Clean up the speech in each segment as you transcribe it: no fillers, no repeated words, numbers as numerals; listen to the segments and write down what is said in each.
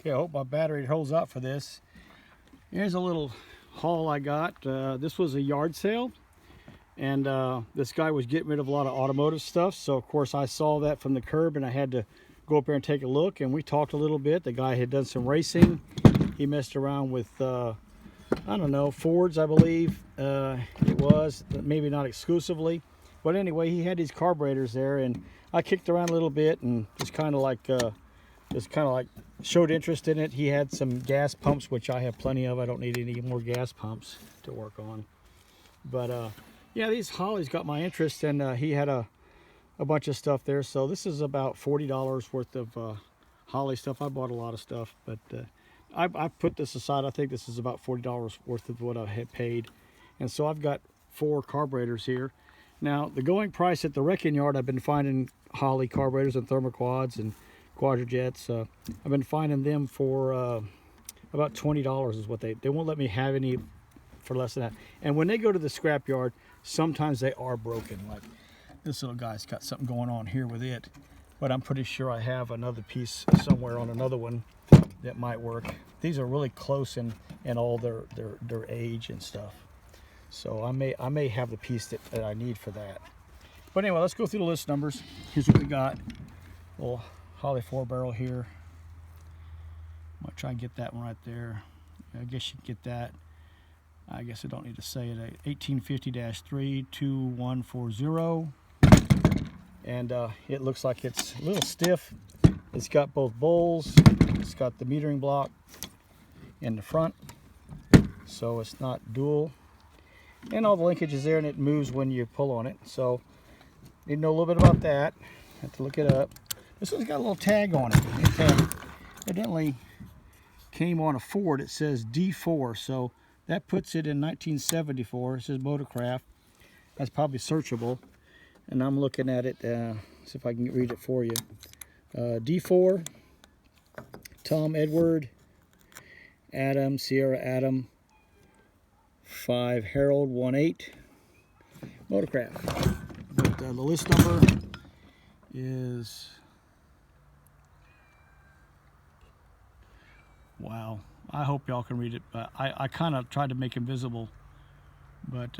Okay, I hope my battery holds up for this. Here's a little haul I got. This was a yard sale, and this guy was getting rid of a lot of automotive stuff. So of course I saw that from the curb, and I had to go up there and take a look. And we talked a little bit. The guy had done some racing. He messed around with I don't know, Fords, I believe it was, maybe not exclusively. But anyway, he had these carburetors there, and I kicked around a little bit and just kind of like showed interest in it. He had some gas pumps, which I have plenty of. I don't need any more gas pumps to work on. But yeah, these Holley's got my interest, and he had a bunch of stuff there. So this is about $40 worth of Holley stuff. I bought a lot of stuff, but I put this aside. I think this is about $40 worth of what I had paid. And so I've got 4 carburetors here. Now, the going price at the wrecking yard, I've been finding Holley carburetors and thermoquads and quadrajets. I've been finding them for about $20 is what they won't let me have any for less than that. And when they go to the scrap yard, sometimes they are broken. Like this little guy's got something going on here with it, but I'm pretty sure I have another piece somewhere on another one that might work. These are really close in all their age and stuff. So I may have the piece that I need for that. But anyway, let's go through the list numbers. Here's what we got. Little Holley 4-barrel here. I'm gonna try and get that one right there. I guess you can get that. I guess I don't need to say it. 1850-32140. And it looks like it's a little stiff. It's got both bowls. It's got the metering block in the front, so it's not dual. And all the linkage is there, and it moves when you pull on it. So need to know a little bit about that. Have to look it up. This one's got a little tag on it. It evidently came on a Ford. It says D4, so that puts it in 1974. It says Motorcraft. That's probably searchable. And I'm looking at it. See if I can read it for you. D4, Tom Edward, Adam, Sierra Adam, 5 Harold 18, Motorcraft. But the list number is, wow, I hope y'all can read it, but I kind of tried to make it visible, but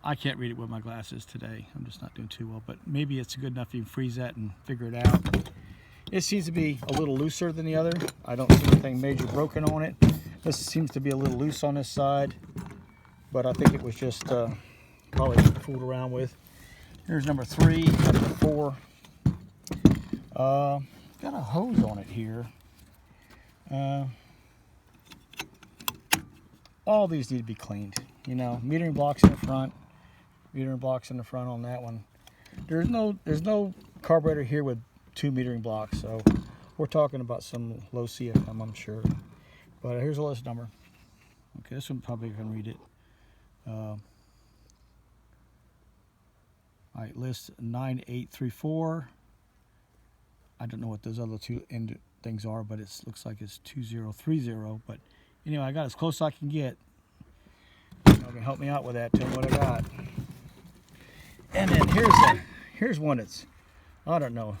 I can't read it with my glasses today. I'm just not doing too well, but maybe it's good enough you can freeze that and figure it out. It seems to be a little looser than the other. I don't see anything major broken on it. This seems to be a little loose on this side, but I think it was just probably fooled around with. Here's number 3, number 4. Got a hose on it here. All these need to be cleaned. You know, metering blocks in the front. Metering blocks in the front on that one. There's no carburetor here with 2 metering blocks, so we're talking about some low CFM, I'm sure. But here's the list number. Okay, this one probably can read it. All right, list 9834. I don't know what those other 2 end things are, but it looks like it's 2030. But anyway, I got as close as I can get. Y'all can help me out with that. Tell me what I got. And then here's one that's, I don't know.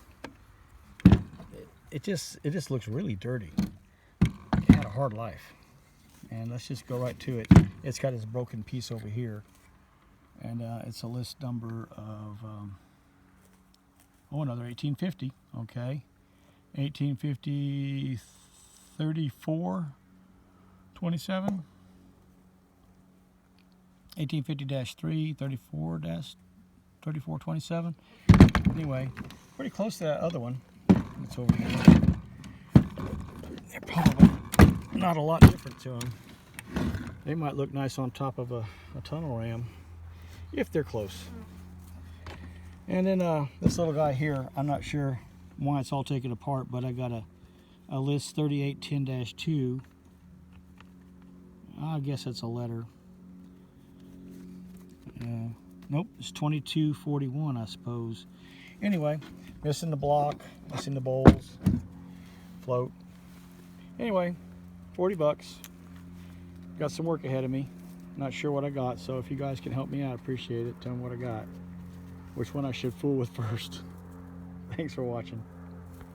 It just looks really dirty. It had a hard life. And let's just go right to it. It's got this broken piece over here. And it's a list number of, another 1850. Okay. 1850 3427. 1850-3 3427. Anyway, pretty close to that other one. It's over here. They're probably not a lot different to them. They might look nice on top of a tunnel ram if they're close. And then this little guy here, I'm not sure why it's all taken apart, but I got a list 3810-2. I guess it's a letter. Nope, it's 2241, I suppose. Anyway, missing the block, missing the bowls, float. Anyway, 40 bucks. Got some work ahead of me. Not sure what I got, so if you guys can help me out, I appreciate it. Tell me what I got. Which one I should fool with first. Thanks for watching.